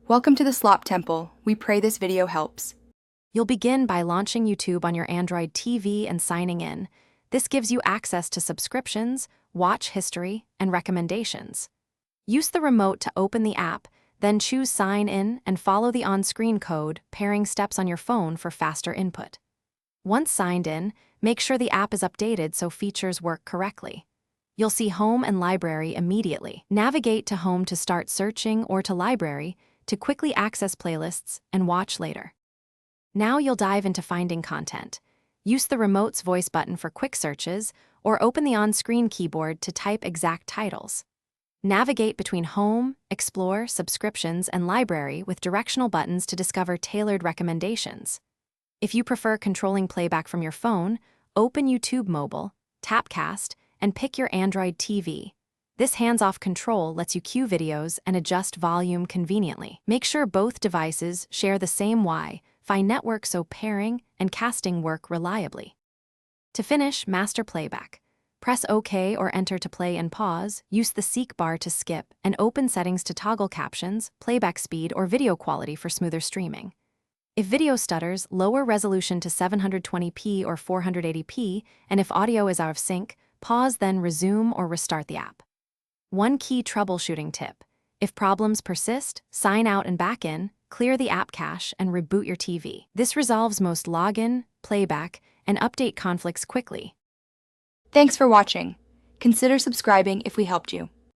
Welcome to the Slop Temple. We pray this video helps. You'll begin by launching YouTube on your Android TV and signing in. This gives you access to subscriptions, watch history, and recommendations. Use the remote to open the app, then choose Sign In and follow the on-screen code, pairing steps on your phone for faster input. Once signed in, make sure the app is updated so features work correctly. You'll see Home and Library immediately. Navigate to Home to start searching or to Library to quickly access playlists and watch later. Now you'll dive into finding content. Use the remote's voice button for quick searches or open the on-screen keyboard to type exact titles. Navigate between Home, Explore, Subscriptions, and Library with directional buttons to discover tailored recommendations. If you prefer controlling playback from your phone, open YouTube Mobile, tap Cast, and pick your Android TV. This hands-off control lets you cue videos and adjust volume conveniently. Make sure both devices share the same Wi-Fi network so pairing and casting work reliably. To finish master playback, press OK or Enter to play and pause, use the seek bar to skip, and open settings to toggle captions, playback speed, or video quality for smoother streaming. If video stutters, lower resolution to 720p or 480p, and if audio is out of sync, pause then resume or restart the app. One key troubleshooting tip: if problems persist, sign out and back in, clear the app cache, and reboot your TV. This resolves most login, playback, and update conflicts quickly. Thanks for watching. Consider subscribing if we helped you.